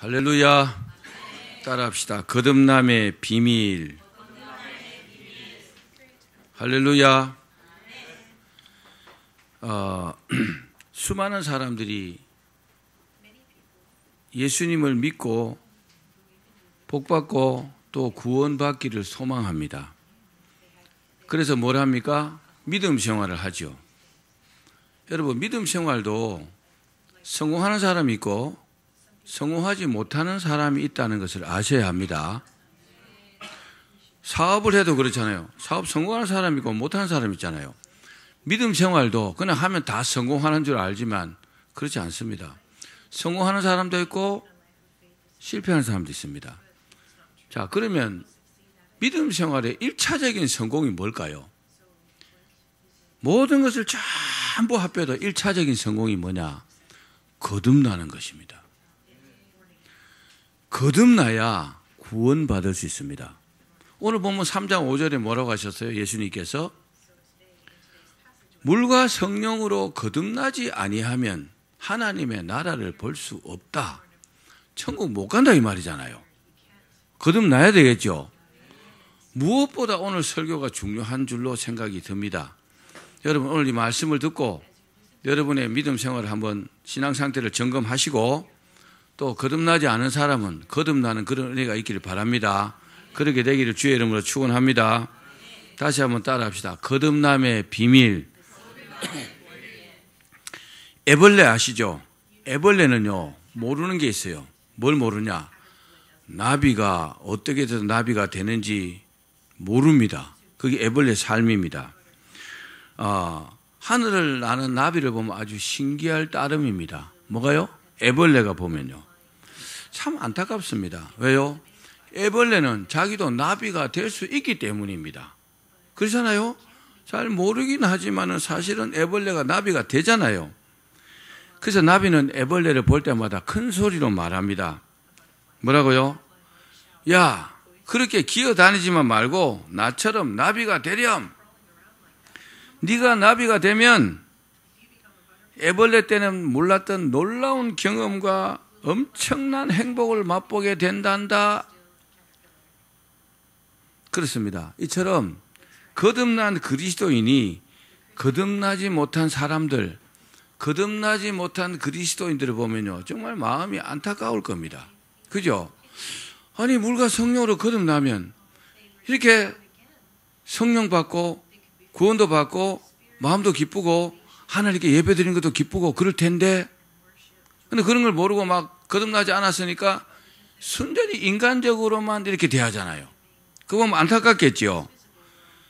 할렐루야. 따라합시다. 거듭남의 비밀. 할렐루야. 수많은 사람들이 예수님을 믿고 복받고 또 구원받기를 소망합니다. 그래서 뭘 합니까? 믿음 생활을 하죠. 여러분, 믿음 생활도 성공하는 사람이 있고 성공하지 못하는 사람이 있다는 것을 아셔야 합니다. 사업을 해도 그렇잖아요. 사업 성공하는 사람이 있고 못하는 사람이 있잖아요. 믿음 생활도 그냥 하면 다 성공하는 줄 알지만 그렇지 않습니다. 성공하는 사람도 있고 실패하는 사람도 있습니다. 자, 그러면 믿음 생활의 1차적인 성공이 뭘까요? 모든 것을 전부 합해도 1차적인 성공이 뭐냐? 거듭나는 것입니다. 거듭나야 구원받을 수 있습니다. 오늘 보면 3장 5절에 뭐라고 하셨어요? 예수님께서 물과 성령으로 거듭나지 아니하면 하나님의 나라를 볼 수 없다. 천국 못 간다 이 말이잖아요. 거듭나야 되겠죠. 무엇보다 오늘 설교가 중요한 줄로 생각이 듭니다. 여러분, 오늘 이 말씀을 듣고 여러분의 믿음 생활을 한번 신앙 상태를 점검하시고 또 거듭나지 않은 사람은 거듭나는 그런 은혜가 있기를 바랍니다. 그렇게 되기를 주의 이름으로 축원합니다. 다시 한번 따라합시다. 거듭남의 비밀. 애벌레 아시죠? 애벌레는요, 모르는 게 있어요. 뭘 모르냐? 나비가 어떻게 해서 나비가 되는지 모릅니다. 그게 애벌레 삶입니다. 하늘을 나는 나비를 보면 아주 신기할 따름입니다. 뭐가요? 애벌레가 보면요. 참 안타깝습니다. 왜요? 애벌레는 자기도 나비가 될 수 있기 때문입니다. 그렇잖아요? 잘 모르긴 하지만 사실은 애벌레가 나비가 되잖아요. 그래서 나비는 애벌레를 볼 때마다 큰 소리로 말합니다. 뭐라고요? 야, 그렇게 기어다니지만 말고 나처럼 나비가 되렴. 네가 나비가 되면 애벌레 때는 몰랐던 놀라운 경험과 엄청난 행복을 맛보게 된단다. 그렇습니다. 이처럼 거듭난 그리스도인이 거듭나지 못한 사람들, 거듭나지 못한 그리스도인들을 보면요, 정말 마음이 안타까울 겁니다. 그죠? 아니, 물과 성령으로 거듭나면 이렇게 성령 받고 구원도 받고 마음도 기쁘고 하나님께 예배드리는 것도 기쁘고 그럴 텐데, 근데 그런 걸 모르고 막 거듭나지 않았으니까 순전히 인간적으로만 이렇게 대하잖아요. 그거 보면 안타깝겠죠.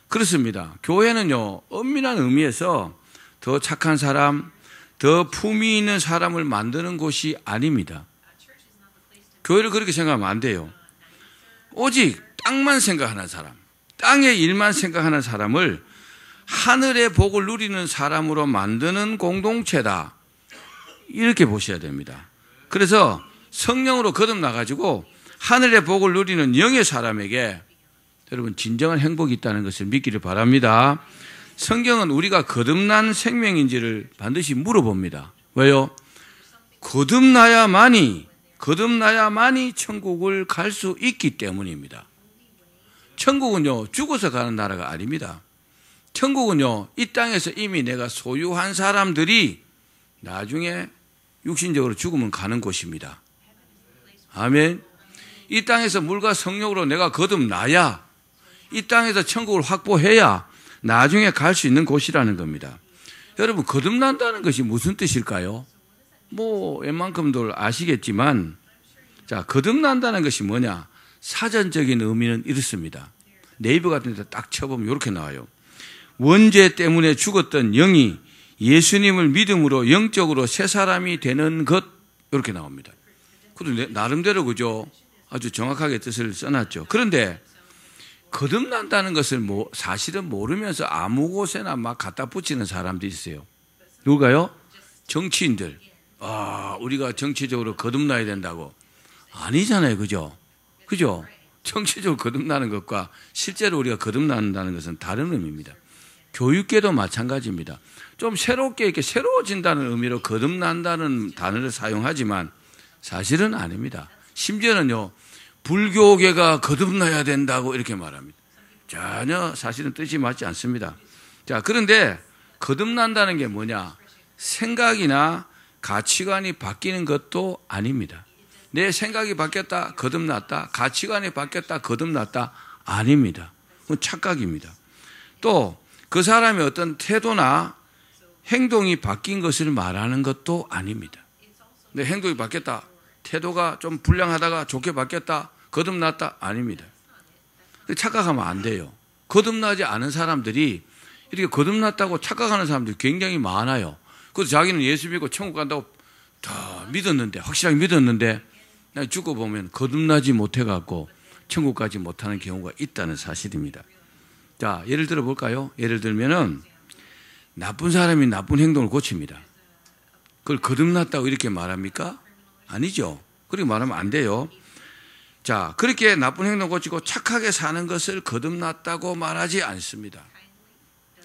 그렇습니다. 교회는요, 엄밀한 의미에서 더 착한 사람, 더 품위 있는 사람을 만드는 곳이 아닙니다. 교회를 그렇게 생각하면 안 돼요. 오직 땅만 생각하는 사람, 땅의 일만 생각하는 사람을 하늘의 복을 누리는 사람으로 만드는 공동체다. 이렇게 보셔야 됩니다. 그래서 성령으로 거듭나가지고 하늘의 복을 누리는 영의 사람에게 여러분 진정한 행복이 있다는 것을 믿기를 바랍니다. 성경은 우리가 거듭난 생명인지를 반드시 물어봅니다. 왜요? 거듭나야만이 천국을 갈 수 있기 때문입니다. 천국은요, 죽어서 가는 나라가 아닙니다. 천국은요, 이 땅에서 이미 내가 소유한 사람들이 나중에 육신적으로 죽으면 가는 곳입니다. 아멘. 이 땅에서 물과 성령으로 내가 거듭나야, 이 땅에서 천국을 확보해야 나중에 갈 수 있는 곳이라는 겁니다. 여러분, 거듭난다는 것이 무슨 뜻일까요? 뭐 웬만큼들 아시겠지만, 자, 거듭난다는 것이 뭐냐? 사전적인 의미는 이렇습니다. 네이버 같은 데 딱 쳐보면 이렇게 나와요. 원죄 때문에 죽었던 영이 예수님을 믿음으로 영적으로 새 사람이 되는 것, 이렇게 나옵니다. 그런데 나름대로 그죠? 아주 정확하게 뜻을 써놨죠. 그런데 거듭난다는 것을 사실은 모르면서 아무 곳에나 막 갖다 붙이는 사람들이 있어요. 누가요? 정치인들. 우리가 정치적으로 거듭나야 된다고. 아니잖아요. 그죠? 그죠? 정치적으로 거듭나는 것과 실제로 우리가 거듭난다는 것은 다른 의미입니다. 교육계도 마찬가지입니다. 좀 새롭게 이렇게 새로워진다는 의미로 거듭난다는 단어를 사용하지만 사실은 아닙니다. 심지어는요, 불교계가 거듭나야 된다고 이렇게 말합니다. 전혀 사실은 뜻이 맞지 않습니다. 자, 그런데 거듭난다는 게 뭐냐? 생각이나 가치관이 바뀌는 것도 아닙니다. 내 생각이 바뀌었다, 거듭났다. 가치관이 바뀌었다, 거듭났다. 아닙니다. 그건 착각입니다. 또 그 사람의 어떤 태도나 행동이 바뀐 것을 말하는 것도 아닙니다. 내 행동이 바뀌었다, 태도가 좀 불량하다가 좋게 바뀌었다, 거듭났다. 아닙니다. 착각하면 안 돼요. 거듭나지 않은 사람들이 이렇게 거듭났다고 착각하는 사람들이 굉장히 많아요. 그래서 자기는 예수 믿고 천국 간다고 다 믿었는데, 확실하게 믿었는데 죽고 보면 거듭나지 못해갖고 천국 가지 못하는 경우가 있다는 사실입니다. 자, 예를 들어 볼까요? 예를 들면은 나쁜 사람이 나쁜 행동을 고칩니다. 그걸 거듭났다고 이렇게 말합니까? 아니죠. 그렇게 말하면 안 돼요. 자, 그렇게 나쁜 행동 고치고 착하게 사는 것을 거듭났다고 말하지 않습니다.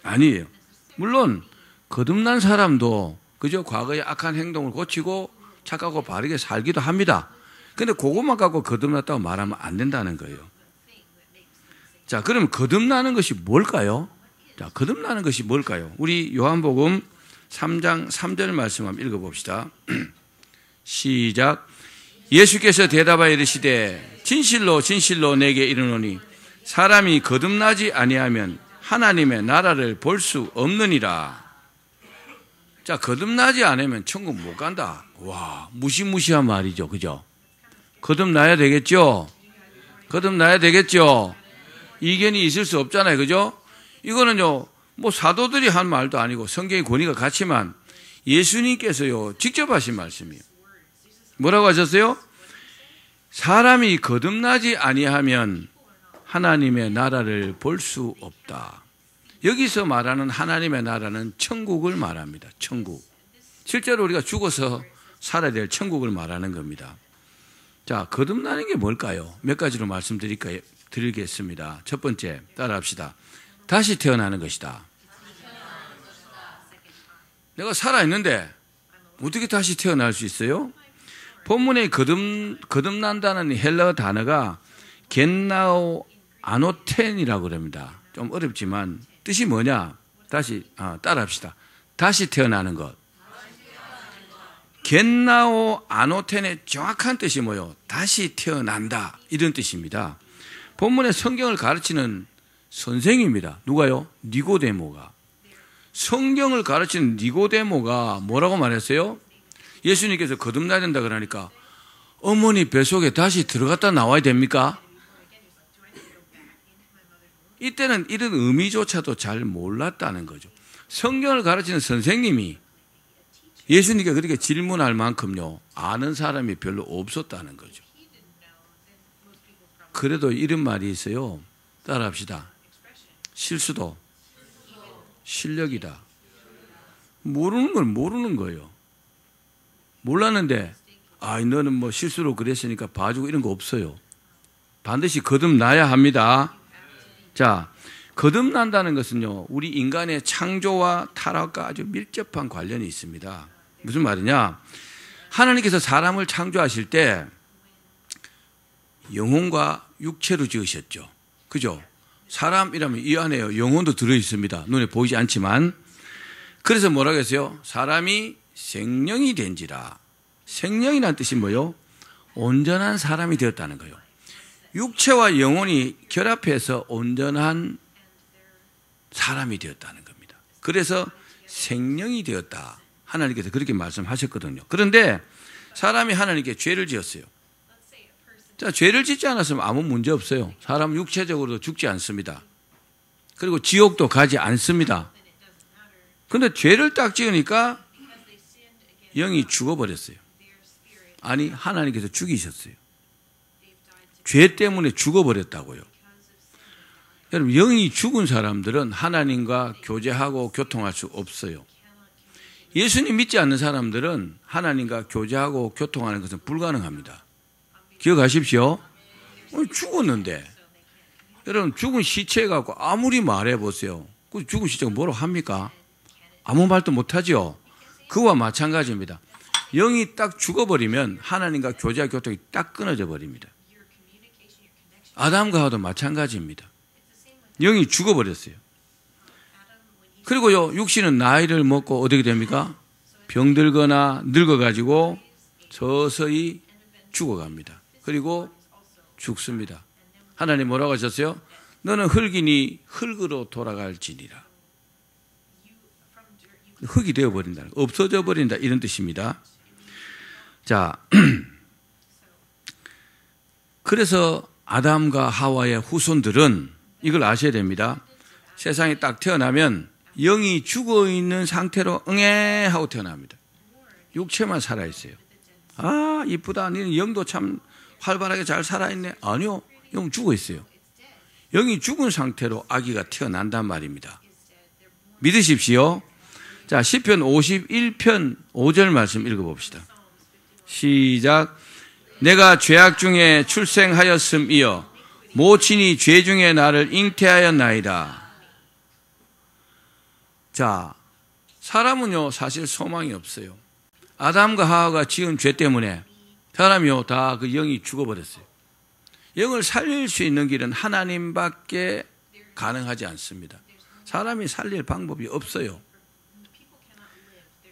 아니에요. 물론 거듭난 사람도 그저 과거의 악한 행동을 고치고 착하고 바르게 살기도 합니다. 근데 그것만 갖고 거듭났다고 말하면 안 된다는 거예요. 자, 그럼 거듭나는 것이 뭘까요? 자, 거듭나는 것이 뭘까요? 우리 요한복음 3장 3절 말씀 한번 읽어봅시다. 시작. 예수께서 대답하여 이르시되 진실로 진실로 내게 이르노니 사람이 거듭나지 아니하면 하나님의 나라를 볼 수 없느니라. 자, 거듭나지 않으면 천국 못 간다. 와, 무시무시한 말이죠. 그죠? 거듭나야 되겠죠? 거듭나야 되겠죠? 이견이 있을 수 없잖아요. 그죠? 이거는요, 뭐 사도들이 한 말도 아니고 성경의 권위가 같지만 예수님께서요, 직접 하신 말씀이에요. 뭐라고 하셨어요? 사람이 거듭나지 아니하면 하나님의 나라를 볼 수 없다. 여기서 말하는 하나님의 나라는 천국을 말합니다. 천국. 실제로 우리가 죽어서 살아야 될 천국을 말하는 겁니다. 자, 거듭나는 게 뭘까요? 몇 가지로 말씀드리겠습니다. 첫 번째, 따라합시다. 다시 태어나는 것이다. 내가 살아있는데 어떻게 다시 태어날 수 있어요? 본문에 거듭난다는 헬라어 단어가 겐나오 아노텐이라고 그럽니다. 좀 어렵지만 뜻이 뭐냐? 다시 따라합시다. 다시 태어나는 것. 겐나오 아노텐의 정확한 뜻이 뭐예요? 다시 태어난다, 이런 뜻입니다. 본문에 성경을 가르치는 선생입니다. 누가요? 니고데모가. 성경을 가르치는 니고데모가 뭐라고 말했어요? 예수님께서 거듭나야 된다 그러니까 어머니 뱃속에 다시 들어갔다 나와야 됩니까? 이때는 이런 의미조차도 잘 몰랐다는 거죠. 성경을 가르치는 선생님이 예수님께 그렇게 질문할 만큼요, 아는 사람이 별로 없었다는 거죠. 그래도 이런 말이 있어요. 따라합시다. 실수도 실력이다. 모르는 건 모르는 거예요. 몰랐는데, 너는 뭐 실수로 그랬으니까 봐주고 이런 거 없어요. 반드시 거듭나야 합니다. 자, 거듭난다는 것은요, 우리 인간의 창조와 타락과 아주 밀접한 관련이 있습니다. 무슨 말이냐? 하나님께서 사람을 창조하실 때 영혼과 육체로 지으셨죠. 그죠? 사람이라면 이 안에 영혼도 들어있습니다. 눈에 보이지 않지만. 그래서 뭐라고 했어요? 사람이 생령이 된지라. 생령이라는 뜻이 뭐예요? 온전한 사람이 되었다는 거예요. 육체와 영혼이 결합해서 온전한 사람이 되었다는 겁니다. 그래서 생령이 되었다. 하나님께서 그렇게 말씀하셨거든요. 그런데 사람이 하나님께 죄를 지었어요. 자, 죄를 짓지 않았으면 아무 문제 없어요. 사람은 육체적으로도 죽지 않습니다. 그리고 지옥도 가지 않습니다. 그런데 죄를 딱 지으니까 영이 죽어버렸어요. 아니, 하나님께서 죽이셨어요. 죄 때문에 죽어버렸다고요. 여러분, 영이 죽은 사람들은 하나님과 교제하고 교통할 수 없어요. 예수님 믿지 않는 사람들은 하나님과 교제하고 교통하는 것은 불가능합니다. 기억하십시오. 죽었는데, 여러분, 죽은 시체 갖고 아무리 말해보세요. 그 죽은 시체가 뭐라고 합니까? 아무 말도 못하죠. 그와 마찬가지입니다. 영이 딱 죽어버리면 하나님과 교제와 교통이 딱 끊어져 버립니다. 아담과 하와도 마찬가지입니다. 영이 죽어버렸어요. 그리고요, 육신은 나이를 먹고 어떻게 됩니까? 병들거나 늙어가지고 서서히 죽어갑니다. 그리고 죽습니다. 하나님 뭐라고 하셨어요? 너는 흙이니 흙으로 돌아갈지니라. 흙이 되어버린다. 없어져 버린다. 이런 뜻입니다. 자, 그래서 아담과 하와의 후손들은 이걸 아셔야 됩니다. 세상에 딱 태어나면 영이 죽어있는 상태로 응애 하고 태어납니다. 육체만 살아있어요. 아, 이쁘다. 너는 영도 참 활발하게 잘 살아있네. 아니요. 영 죽어있어요. 영이 죽은 상태로 아기가 태어난단 말입니다. 믿으십시오. 자, 시편 51편 5절 말씀 읽어봅시다. 시작. 내가 죄악 중에 출생하였음이여 모친이 죄 중에 나를 잉태하였나이다. 자, 사람은요 사실 소망이 없어요. 아담과 하와가 지은 죄 때문에 사람이요 다 그 영이 죽어버렸어요. 영을 살릴 수 있는 길은 하나님밖에 가능하지 않습니다. 사람이 살릴 방법이 없어요.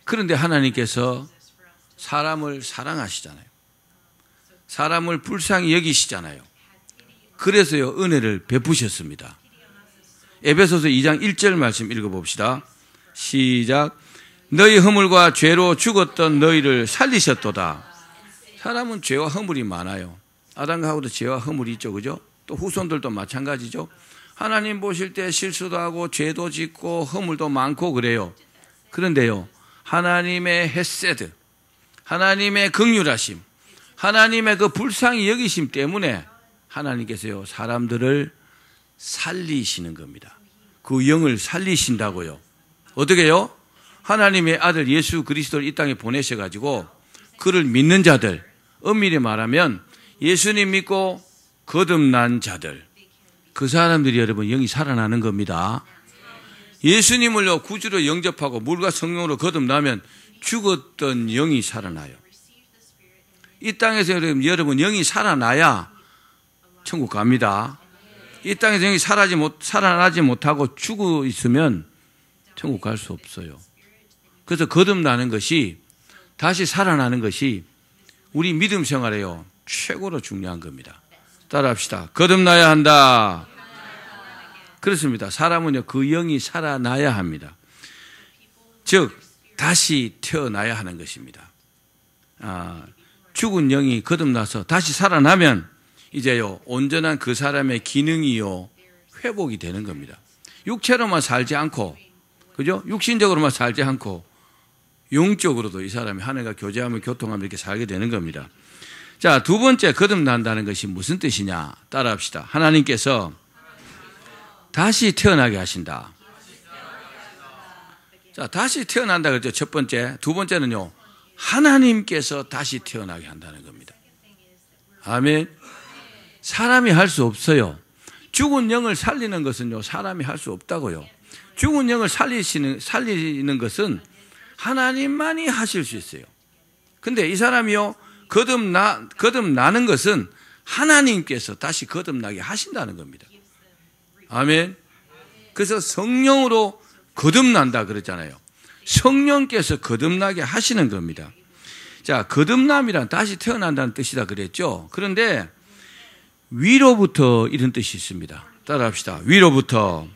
그런데 하나님께서 사람을 사랑하시잖아요. 사람을 불쌍히 여기시잖아요. 그래서요 은혜를 베푸셨습니다. 에베소서 2장 1절 말씀 읽어봅시다. 시작. 너희 허물과 죄로 죽었던 너희를 살리셨도다. 사람은 죄와 허물이 많아요. 아담과 하와도 죄와 허물이 있죠, 그죠? 또 후손들도 마찬가지죠. 하나님 보실 때 실수도 하고 죄도 짓고 허물도 많고 그래요. 그런데요 하나님의 헤세드, 하나님의 긍휼하심, 하나님의 그 불쌍히 여기심 때문에 하나님께서요 사람들을 살리시는 겁니다. 그 영을 살리신다고요. 어떻게요? 하나님의 아들 예수 그리스도를 이 땅에 보내셔가지고 그를 믿는 자들, 엄밀히 말하면 예수님 믿고 거듭난 자들, 그 사람들이 여러분 영이 살아나는 겁니다. 예수님을요 구주로 영접하고 물과 성령으로 거듭나면 죽었던 영이 살아나요. 이 땅에서 여러분 영이 살아나야 천국 갑니다. 이 땅에서 영이 살아나지 못하고 죽어 있으면 천국 갈 수 없어요. 그래서 거듭나는 것이, 다시 살아나는 것이 우리 믿음 생활에요 최고로 중요한 겁니다. 따라합시다. 거듭나야 한다. 그렇습니다. 사람은요 그 영이 살아나야 합니다. 즉 다시 태어나야 하는 것입니다. 죽은 영이 거듭나서 다시 살아나면 이제요 온전한 그 사람의 기능이요 회복이 되는 겁니다. 육체로만 살지 않고, 그죠? 육신적으로만 살지 않고 영적으로도 이 사람이 하늘과 교제하며 교통하며 이렇게 살게 되는 겁니다. 자, 두 번째 거듭난다는 것이 무슨 뜻이냐? 따라합시다. 하나님께서 다시 태어나게 하신다. 자, 다시 태어난다 그랬죠. 첫 번째. 두 번째는요 하나님께서 다시 태어나게 한다는 겁니다. 아멘. 사람이 할 수 없어요. 죽은 영을 살리는 것은요 사람이 할 수 없다고요. 죽은 영을 살리는 것은 하나님만이 하실 수 있어요. 근데 이 사람이요 거듭나는 것은 하나님께서 다시 거듭나게 하신다는 겁니다. 아멘. 그래서 성령으로 거듭난다 그랬잖아요. 성령께서 거듭나게 하시는 겁니다. 자, 거듭남이란 다시 태어난다는 뜻이다 그랬죠. 그런데 위로부터 이런 뜻이 있습니다. 따라합시다. 위로부터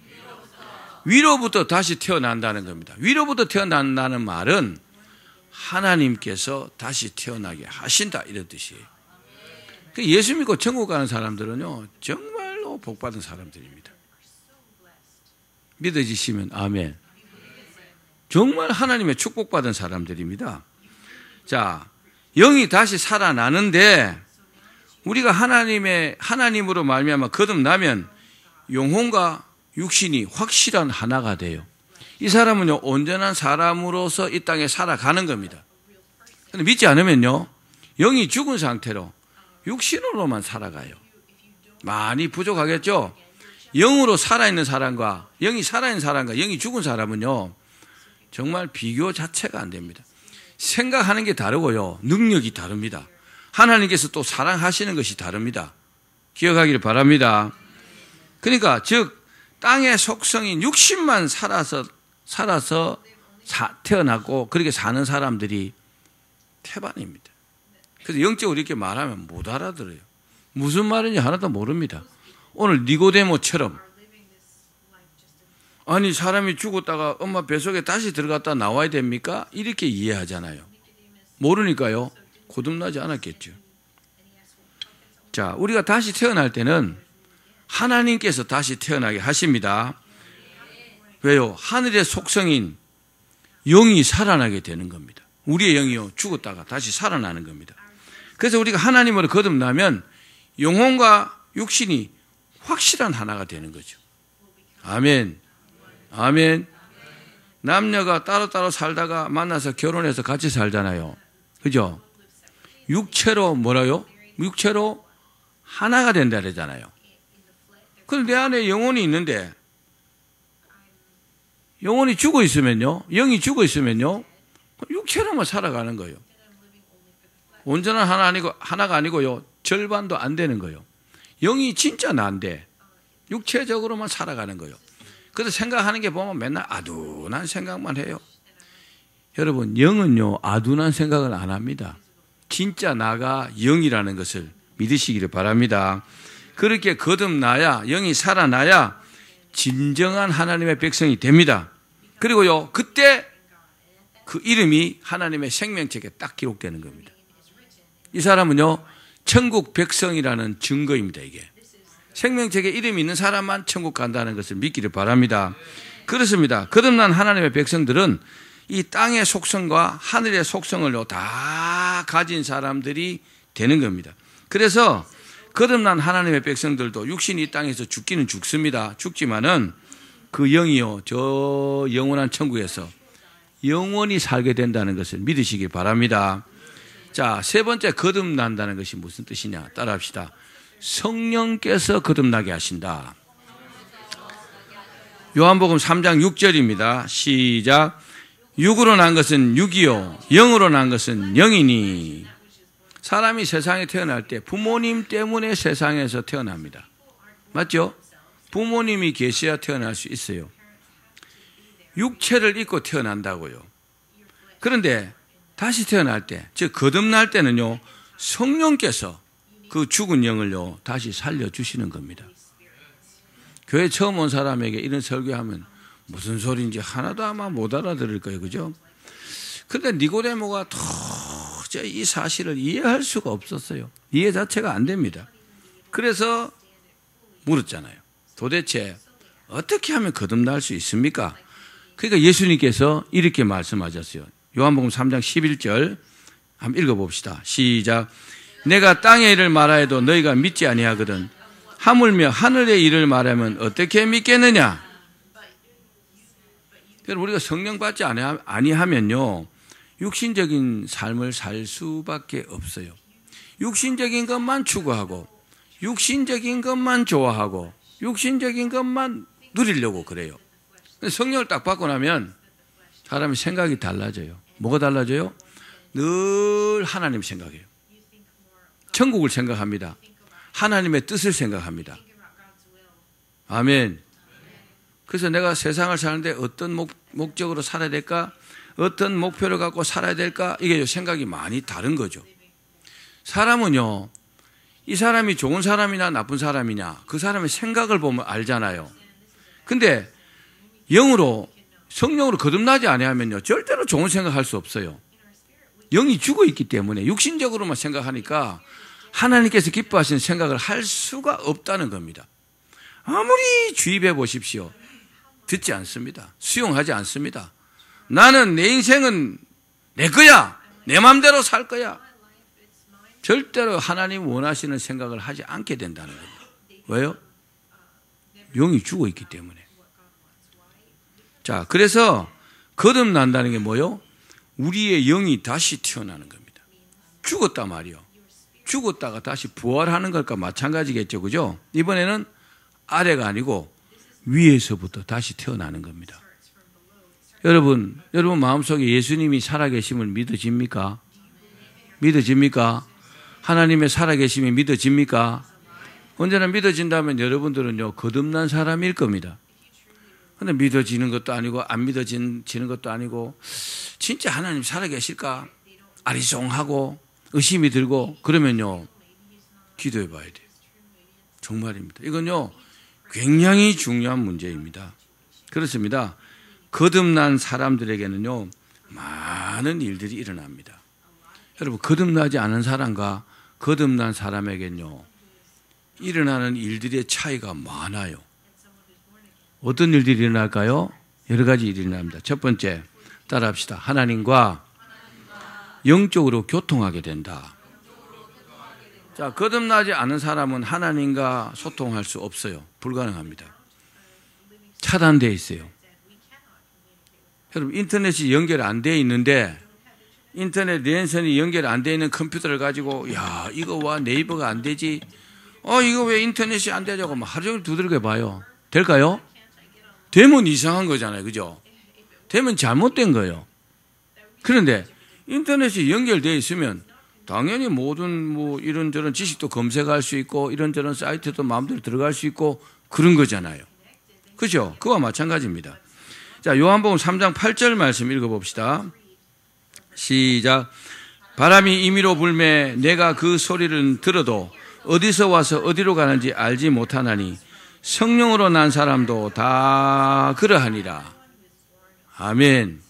다시 태어난다는 겁니다. 위로부터 태어난다는 말은 하나님께서 다시 태어나게 하신다 이런 뜻이에요. 예수 믿고 천국 가는 사람들은요 정말로 복받은 사람들입니다. 믿어지시면 아멘. 정말 하나님의 축복받은 사람들입니다. 자, 영이 다시 살아나는데 우리가 하나님으로 말미암아 거듭나면 영혼과 육신이 확실한 하나가 돼요. 이 사람은요 온전한 사람으로서 이 땅에 살아가는 겁니다. 근데 믿지 않으면요 영이 죽은 상태로 육신으로만 살아가요. 많이 부족하겠죠. 영으로 살아있는 사람과 영이 살아있는 사람과 영이 죽은 사람은요 정말 비교 자체가 안 됩니다. 생각하는 게 다르고요. 능력이 다릅니다. 하나님께서 또 사랑하시는 것이 다릅니다. 기억하기를 바랍니다. 그러니까 즉 땅의 속성인 육신만 살아서 태어나고 그렇게 사는 사람들이 태반입니다. 그래서 영적으로 이렇게 말하면 못 알아들어요. 무슨 말인지 하나도 모릅니다. 오늘 니고데모처럼 아니 사람이 죽었다가 엄마 뱃속에 다시 들어갔다 나와야 됩니까? 이렇게 이해하잖아요. 모르니까요. 거듭나지 않았겠죠. 자, 우리가 다시 태어날 때는 하나님께서 다시 태어나게 하십니다. 왜요? 하늘의 속성인 영이 살아나게 되는 겁니다. 우리의 영이요 죽었다가 다시 살아나는 겁니다. 그래서 우리가 하나님으로 거듭나면 영혼과 육신이 확실한 하나가 되는 거죠. 아멘. 아멘. 남녀가 따로따로 살다가 만나서 결혼해서 같이 살잖아요. 그죠? 육체로 뭐라요? 육체로 하나가 된다 그러잖아요. 그런데 내 안에 영혼이 있는데 영혼이 죽어 있으면요, 영이 죽어 있으면요, 육체로만 살아가는 거예요. 온전한 하나가 아니고요, 절반도 안 되는 거예요. 영이 진짜 난데 육체적으로만 살아가는 거예요. 그래서 생각하는 게 보면 맨날 아둔한 생각만 해요. 여러분, 영은요 아둔한 생각을 안 합니다. 진짜 나가 영이라는 것을 믿으시기를 바랍니다. 그렇게 거듭나야, 영이 살아나야 진정한 하나님의 백성이 됩니다. 그리고요, 그때 그 이름이 하나님의 생명책에 딱 기록되는 겁니다. 이 사람은요, 천국 백성이라는 증거입니다, 이게. 생명책에 이름이 있는 사람만 천국 간다는 것을 믿기를 바랍니다. 그렇습니다. 거듭난 하나님의 백성들은 이 땅의 속성과 하늘의 속성을 다 가진 사람들이 되는 겁니다. 그래서 거듭난 하나님의 백성들도 육신이 이 땅에서 죽기는 죽습니다. 죽지만은 그 영이요, 저 영원한 천국에서 영원히 살게 된다는 것을 믿으시기 바랍니다. 자, 세 번째 거듭난다는 것이 무슨 뜻이냐? 따라합시다. 성령께서 거듭나게 하신다. 요한복음 3장 6절입니다. 시작. 육으로 난 것은 육이요, 영으로 난 것은 영이니. 사람이 세상에 태어날 때 부모님 때문에 세상에서 태어납니다. 맞죠? 부모님이 계셔야 태어날 수 있어요. 육체를 입고 태어난다고요. 그런데 다시 태어날 때, 즉 거듭날 때는요, 성령께서 그 죽은 영을요 다시 살려주시는 겁니다. 교회 처음 온 사람에게 이런 설교하면 무슨 소리인지 하나도 아마 못 알아들을 거예요. 그죠? 그런데 니고데모가 도저히 이 사실을 이해할 수가 없었어요. 이해 자체가 안 됩니다. 그래서 물었잖아요. 도대체 어떻게 하면 거듭날 수 있습니까? 그러니까 예수님께서 이렇게 말씀하셨어요. 요한복음 3장 11절 한번 읽어봅시다. 시작. 내가 땅의 일을 말하여도 너희가 믿지 아니하거든 하물며 하늘의 일을 말하면 어떻게 믿겠느냐? 우리가 성령 받지 아니하면요 육신적인 삶을 살 수밖에 없어요. 육신적인 것만 추구하고 육신적인 것만 좋아하고 육신적인 것만 누리려고 그래요. 성령을 딱 받고 나면 사람의 생각이 달라져요. 뭐가 달라져요? 늘 하나님 생각해요. 천국을 생각합니다. 하나님의 뜻을 생각합니다. 아멘. 그래서 내가 세상을 사는데 어떤 목적으로 살아야 될까? 어떤 목표를 갖고 살아야 될까? 이게 생각이 많이 다른 거죠. 사람은요, 이 사람이 좋은 사람이나 나쁜 사람이냐, 그 사람의 생각을 보면 알잖아요. 근데 영으로, 성령으로 거듭나지 아니하면요, 절대로 좋은 생각할 수 없어요. 영이 죽어 있기 때문에 육신적으로만 생각하니까 하나님께서 기뻐하시는 생각을 할 수가 없다는 겁니다. 아무리 주입해 보십시오. 듣지 않습니다. 수용하지 않습니다. 나는 내 인생은 내 거야. 내 마음대로 살 거야. 절대로 하나님 원하시는 생각을 하지 않게 된다는 겁니다. 왜요? 영이 죽어 있기 때문에. 자, 그래서 거듭난다는 게 뭐요? 우리의 영이 다시 태어나는 겁니다. 죽었단 말이요. 죽었다가 다시 부활하는 것과 마찬가지겠죠. 그죠? 이번에는 아래가 아니고 위에서부터 다시 태어나는 겁니다. 여러분 마음속에 예수님이 살아계심을 믿어집니까? 믿어집니까? 하나님의 살아계심이 믿어집니까? 언제나 믿어진다면 여러분들은요, 거듭난 사람일 겁니다. 근데 믿어지는 것도 아니고, 안 믿어지는 것도 아니고, 진짜 하나님 살아계실까? 아리송하고, 의심이 들고, 그러면요, 기도해 봐야 돼요. 정말입니다. 이건요, 굉장히 중요한 문제입니다. 그렇습니다. 거듭난 사람들에게는요, 많은 일들이 일어납니다. 여러분, 거듭나지 않은 사람과 거듭난 사람에게는요, 일어나는 일들의 차이가 많아요. 어떤 일들이 일어날까요? 여러 가지 일이 일어납니다. 첫 번째, 따라합시다. 하나님과 영적으로 교통하게 된다. 자, 거듭나지 않은 사람은 하나님과 소통할 수 없어요. 불가능합니다. 차단되어 있어요. 여러분, 인터넷이 연결 안 되어 있는데, 인터넷 랜선이 연결 안 되어 있는 컴퓨터를 가지고, 야, 이거 와, 네이버가 안 되지? 이거 왜 인터넷이 안 되냐고 막 하루 종일 두들겨 봐요. 될까요? 되면 이상한 거잖아요. 그죠? 되면 잘못된 거예요. 그런데 인터넷이 연결되어 있으면 당연히 모든 뭐 이런저런 지식도 검색할 수 있고 이런저런 사이트도 마음대로 들어갈 수 있고 그런 거잖아요. 그죠? 그와 마찬가지입니다. 자, 요한복음 3장 8절 말씀 읽어봅시다. 시작. 바람이 임의로 불매 내가 그 소리를 들어도 어디서 와서 어디로 가는지 알지 못하나니 성령으로 난 사람도 다 그러하니라. 아멘.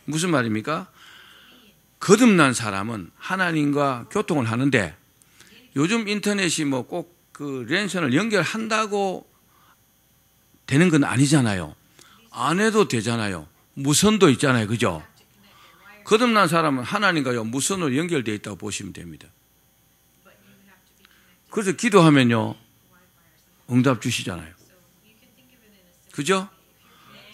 무슨 말입니까? 거듭난 사람은 하나님과 교통을 하는데 요즘 인터넷이 뭐 꼭 그 랜선을 연결한다고 되는 건 아니잖아요. 안 해도 되잖아요. 무선도 있잖아요. 그죠? 거듭난 사람은 하나님과요 무선으로 연결되어 있다고 보시면 됩니다. 그래서 기도하면요 응답 주시잖아요. 그죠?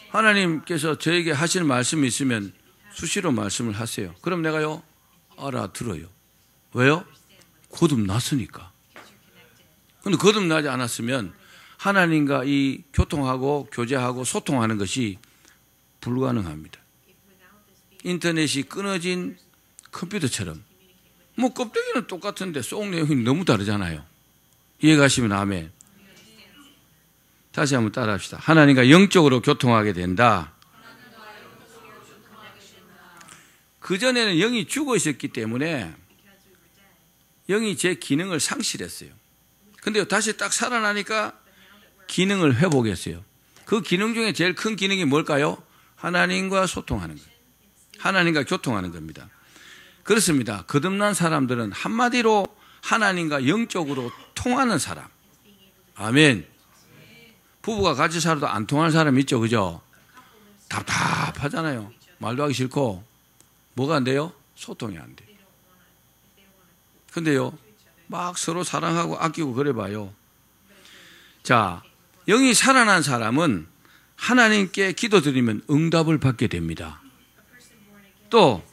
하나님께서 저에게 하시는 말씀이 있으면 수시로 말씀을 하세요. 그럼 내가요 알아들어요. 왜요? 거듭났으니까. 그런데 거듭나지 않았으면 하나님과 이 교통하고 교제하고 소통하는 것이 불가능합니다. 인터넷이 끊어진 컴퓨터처럼 뭐 껍데기는 똑같은데 속 내용이 너무 다르잖아요. 이해가시면 아멘. 다시 한번 따라합시다. 하나님과 영적으로 교통하게 된다. 그전에는 영이 죽어 있었기 때문에 영이 제 기능을 상실했어요. 근데 다시 딱 살아나니까 기능을 회복했어요. 그 기능 중에 제일 큰 기능이 뭘까요? 하나님과 소통하는 거예요. 하나님과 교통하는 겁니다. 그렇습니다. 거듭난 사람들은 한마디로 하나님과 영적으로 통하는 사람. 아멘. 부부가 같이 살아도 안 통하는 사람 있죠. 그죠? 답답하잖아요. 말도 하기 싫고. 뭐가 안 돼요? 소통이 안 돼요. 근데요, 막 서로 사랑하고 아끼고 그래 봐요. 자, 영이 살아난 사람은 하나님께 기도드리면 응답을 받게 됩니다. 또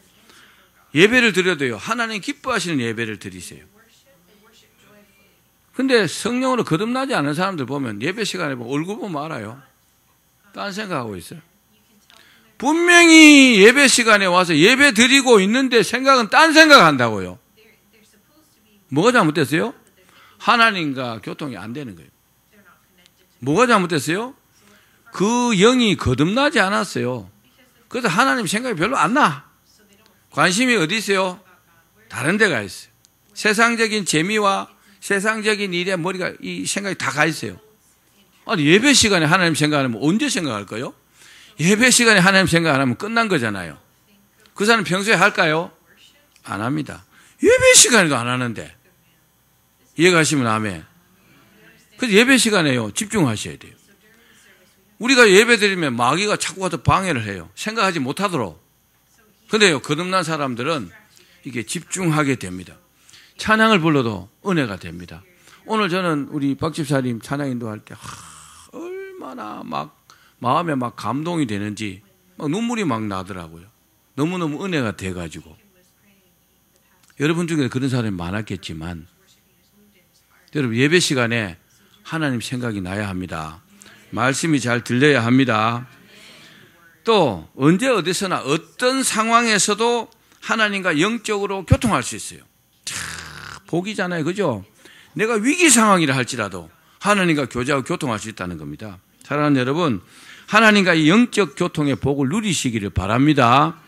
예배를 드려도요, 하나님 기뻐하시는 예배를 드리세요. 근데 성령으로 거듭나지 않은 사람들 보면 예배 시간에 보면 얼굴 보면 알아요. 딴 생각하고 있어요. 분명히 예배 시간에 와서 예배 드리고 있는데 생각은 딴 생각한다고요. 뭐가 잘못됐어요? 하나님과 교통이 안 되는 거예요. 뭐가 잘못됐어요? 그 영이 거듭나지 않았어요. 그래서 하나님 생각이 별로 안 나. 관심이 어디 있어요? 다른 데 가 있어요. 세상적인 재미와 세상적인 일에 머리가 이 생각이 다 가 있어요. 아니 예배 시간에 하나님 생각하면 언제 생각할까요? 예배 시간에 하나님 생각 안 하면 끝난 거잖아요. 그 사람 평소에 할까요? 안 합니다. 예배 시간에도 안 하는데. 이해가시면 아멘. 그래서 예배 시간에요 집중하셔야 돼요. 우리가 예배 드리면 마귀가 자꾸 와서 방해를 해요. 생각하지 못하도록. 그런데요 거듭난 사람들은 이게 집중하게 됩니다. 찬양을 불러도 은혜가 됩니다. 오늘 저는 우리 박 집사님 찬양 인도할 때 얼마나 막 마음에 막 감동이 되는지 막 눈물이 막 나더라고요. 너무너무 은혜가 돼가지고. 여러분 중에 그런 사람이 많았겠지만 여러분 예배 시간에 하나님 생각이 나야 합니다. 말씀이 잘 들려야 합니다. 또 언제 어디서나 어떤 상황에서도 하나님과 영적으로 교통할 수 있어요. 참 복이잖아요. 그죠? 내가 위기 상황이라 할지라도 하나님과 교제하고 교통할 수 있다는 겁니다. 사랑하는 여러분, 하나님과 이 영적 교통의 복을 누리시기를 바랍니다.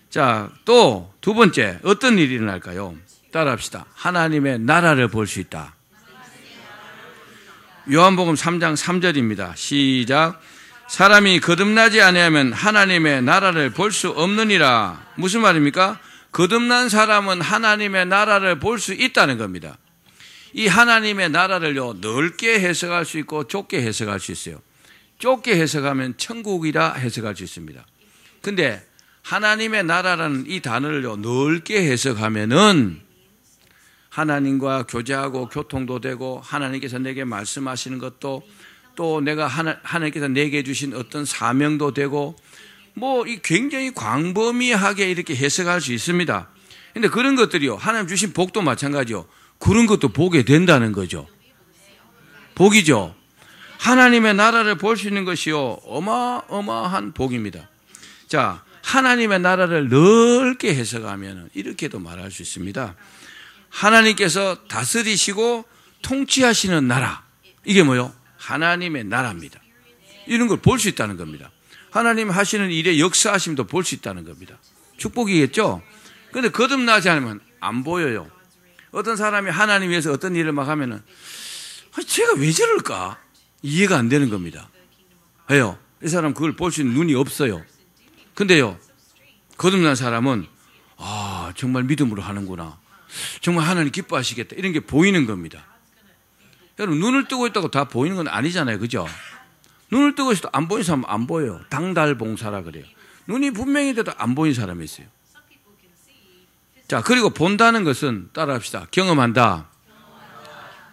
자, 또 두 번째 어떤 일이 일어날까요? 따라합시다. 하나님의 나라를 볼 수 있다. 요한복음 3장 3절입니다. 시작. 사람이 거듭나지 아니하면 하나님의 나라를 볼 수 없느니라. 무슨 말입니까? 거듭난 사람은 하나님의 나라를 볼 수 있다는 겁니다. 이 하나님의 나라를요, 넓게 해석할 수 있고 좁게 해석할 수 있어요. 좁게 해석하면 천국이라 해석할 수 있습니다. 근데 하나님의 나라라는 이 단어를요, 넓게 해석하면은 하나님과 교제하고 교통도 되고 하나님께서 내게 말씀하시는 것도 또 내가 하나님께서 내게 주신 어떤 사명도 되고 뭐 이 굉장히 광범위하게 이렇게 해석할 수 있습니다. 근데 그런 것들이요, 하나님 주신 복도 마찬가지요. 그런 것도 보게 된다는 거죠. 복이죠. 하나님의 나라를 볼 수 있는 것이요, 어마어마한 복입니다. 자, 하나님의 나라를 넓게 해석하면 이렇게도 말할 수 있습니다. 하나님께서 다스리시고 통치하시는 나라, 이게 뭐요? 하나님의 나라입니다. 이런 걸 볼 수 있다는 겁니다. 하나님 하시는 일의 역사하심도 볼 수 있다는 겁니다. 축복이겠죠? 그런데 거듭나지 않으면 안 보여요. 어떤 사람이 하나님 위해서 어떤 일을 막 하면은 제가 왜 저럴까? 이해가 안 되는 겁니다. 왜요? 이 사람 그걸 볼 수 있는 눈이 없어요. 근데요, 거듭난 사람은 정말 믿음으로 하는구나. 정말 하나님 기뻐하시겠다. 이런 게 보이는 겁니다. 여러분, 눈을 뜨고 있다고 다 보이는 건 아니잖아요. 그죠? 눈을 뜨고 있어도 안 보이는 사람은 안 보여요. 당달봉사라 그래요. 눈이 분명히 돼도 안 보이는 사람이 있어요. 자, 그리고 본다는 것은 따라합시다. 경험한다.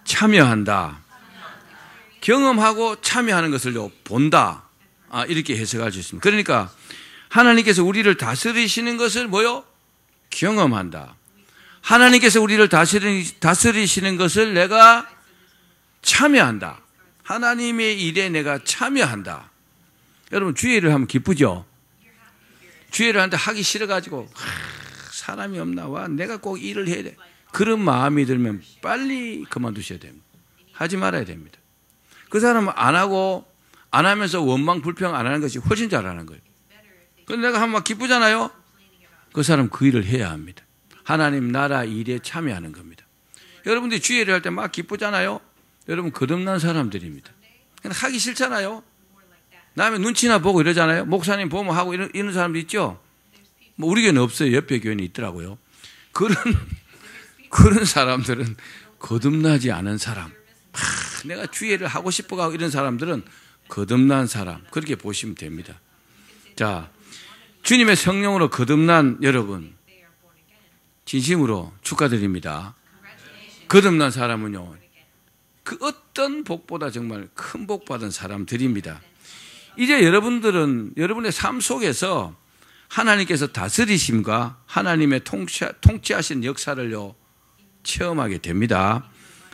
참여한다. 경험하고 참여하는 것을요, 본다. 이렇게 해석할 수 있습니다. 그러니까 하나님께서 우리를 다스리시는 것을 뭐요? 경험한다. 하나님께서 우리를 다스리시는 것을 내가 참여한다. 하나님의 일에 내가 참여한다. 여러분, 주일을 하면 기쁘죠? 주일을 하는데 하기 싫어가지고 사람이 없나 와 내가 꼭 일을 해야 돼. 그런 마음이 들면 빨리 그만두셔야 됩니다. 하지 말아야 됩니다. 그 사람은 안 하고 안 하면서 원망 불평 안 하는 것이 훨씬 잘하는 거예요. 그런데 내가 하면 막 기쁘잖아요. 그 사람 그 일을 해야 합니다. 하나님 나라 일에 참여하는 겁니다. 여러분들이 주일을 할 때 막 기쁘잖아요. 여러분, 거듭난 사람들입니다. 그냥 하기 싫잖아요. 남의 눈치나 보고 이러잖아요. 목사님 보면 하고 이런 사람도 있죠. 뭐 우리 교회는 없어요. 옆에 교회는 있더라고요. 그런 사람들은 거듭나지 않은 사람. 내가 주일을 하고 싶어가고 이런 사람들은 거듭난 사람. 그렇게 보시면 됩니다. 자, 주님의 성령으로 거듭난 여러분, 진심으로 축하드립니다. 거듭난 사람은요, 그 어떤 복보다 정말 큰 복 받은 사람들입니다. 이제 여러분들은 여러분의 삶 속에서 하나님께서 다스리심과 하나님의 통치하신 역사를요, 체험하게 됩니다.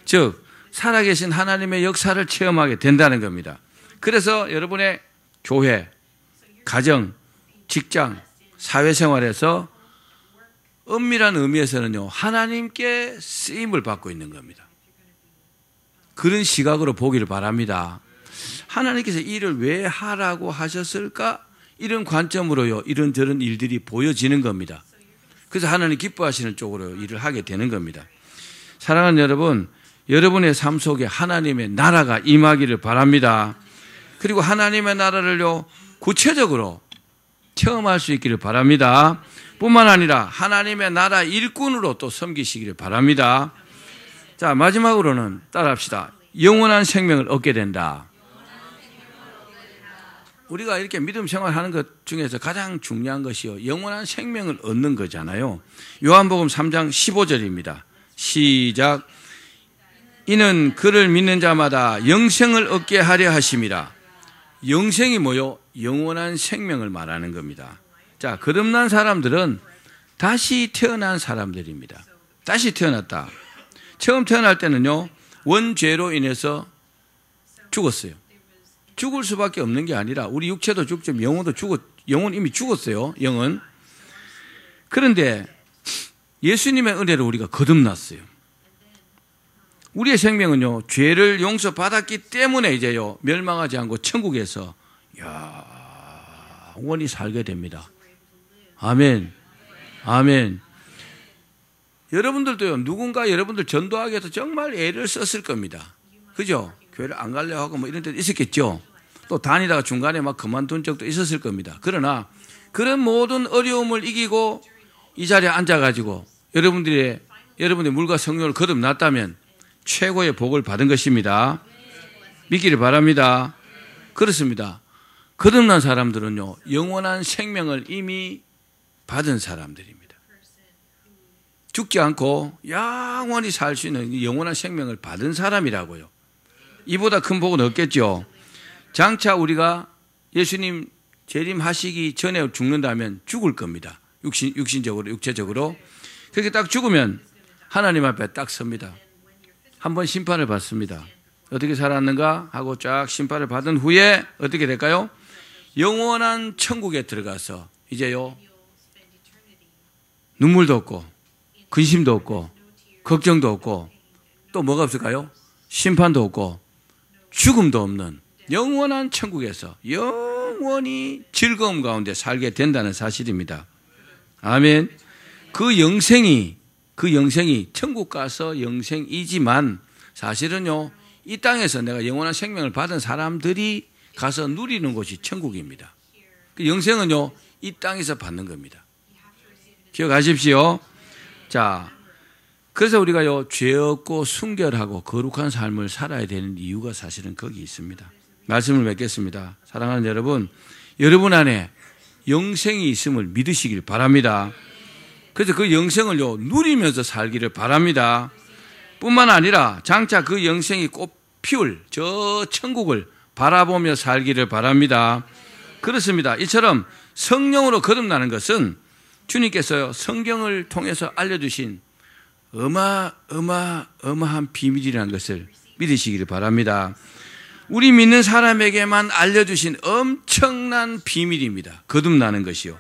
즉, 살아계신 하나님의 역사를 체험하게 된다는 겁니다. 그래서 여러분의 교회, 가정, 직장, 사회생활에서 엄밀한 의미에서는요, 하나님께 쓰임을 받고 있는 겁니다. 그런 시각으로 보기를 바랍니다. 하나님께서 일을 왜 하라고 하셨을까? 이런 관점으로요, 이런저런 일들이 보여지는 겁니다. 그래서 하나님 기뻐하시는 쪽으로 일을 하게 되는 겁니다. 사랑하는 여러분, 여러분의 삶 속에 하나님의 나라가 임하기를 바랍니다. 그리고 하나님의 나라를요, 구체적으로 체험할 수 있기를 바랍니다. 뿐만 아니라 하나님의 나라 일꾼으로 또 섬기시기를 바랍니다. 자, 마지막으로는 따라합시다. 영원한 생명을 얻게 된다. 우리가 이렇게 믿음 생활하는 것 중에서 가장 중요한 것이요, 영원한 생명을 얻는 거잖아요. 요한복음 3장 15절입니다. 시작. 이는 그를 믿는 자마다 영생을 얻게 하려 하심이라. 영생이 뭐요? 영원한 생명을 말하는 겁니다. 자, 거듭난 사람들은 다시 태어난 사람들입니다. 다시 태어났다. 처음 태어날 때는요, 원죄로 인해서 죽었어요. 죽을 수밖에 없는 게 아니라 우리 육체도 죽지만 영혼도 영은 이미 죽었어요. 영은. 그런데 예수님의 은혜로 우리가 거듭났어요. 우리의 생명은요, 죄를 용서받았기 때문에 이제요, 멸망하지 않고 천국에서 영원히 살게 됩니다. 아멘. 아멘. 여러분들도요, 누군가 여러분들 전도하기 위해서 정말 애를 썼을 겁니다. 그죠? 교회를 안 가려고 하고 뭐 이런 데도 있었겠죠. 또 다니다가 중간에 막 그만둔 적도 있었을 겁니다. 그러나 그런 모든 어려움을 이기고 이 자리에 앉아가지고 여러분의 물과 성령을 거듭났다면 최고의 복을 받은 것입니다. 믿기를 바랍니다. 그렇습니다. 거듭난 사람들은요, 영원한 생명을 이미 받은 사람들입니다. 죽지 않고 영원히 살 수 있는 영원한 생명을 받은 사람이라고요. 이보다 큰 복은 없겠죠. 장차 우리가 예수님 재림하시기 전에 죽는다면 죽을 겁니다. 육신적으로, 육체적으로. 그렇게 딱 죽으면 하나님 앞에 딱 섭니다. 한번 심판을 받습니다. 어떻게 살았는가 하고 쫙 심판을 받은 후에 어떻게 될까요? 영원한 천국에 들어가서 이제요, 눈물도 없고 근심도 없고 걱정도 없고 또 뭐가 없을까요? 심판도 없고 죽음도 없는 영원한 천국에서 영원히 즐거움 가운데 살게 된다는 사실입니다. 아멘. 그 영생이 천국 가서 영생이지만 사실은요, 이 땅에서 내가 영원한 생명을 받은 사람들이 가서 누리는 곳이 천국입니다. 그 영생은요, 이 땅에서 받는 겁니다. 기억하십시오. 자, 그래서 우리가요, 죄 없고 순결하고 거룩한 삶을 살아야 되는 이유가 사실은 거기 있습니다. 말씀을 맺겠습니다. 사랑하는 여러분, 여러분 안에 영생이 있음을 믿으시길 바랍니다. 그래서 그 영생을요, 누리면서 살기를 바랍니다. 뿐만 아니라 장차 그 영생이 꽃 피울 저 천국을 바라보며 살기를 바랍니다. 그렇습니다. 이처럼 성령으로 거듭나는 것은 주님께서 성경을 통해서 알려주신 어마어마한 비밀이라는 것을 믿으시기를 바랍니다. 우리 믿는 사람에게만 알려주신 엄청난 비밀입니다. 거듭나는 것이요.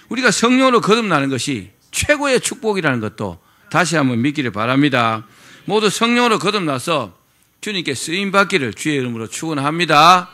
우리가 성령으로 거듭나는 것이 최고의 축복이라는 것도 다시 한번 믿기를 바랍니다. 모두 성령으로 거듭나서 주님께 쓰임받기를 주의 이름으로 축원합니다.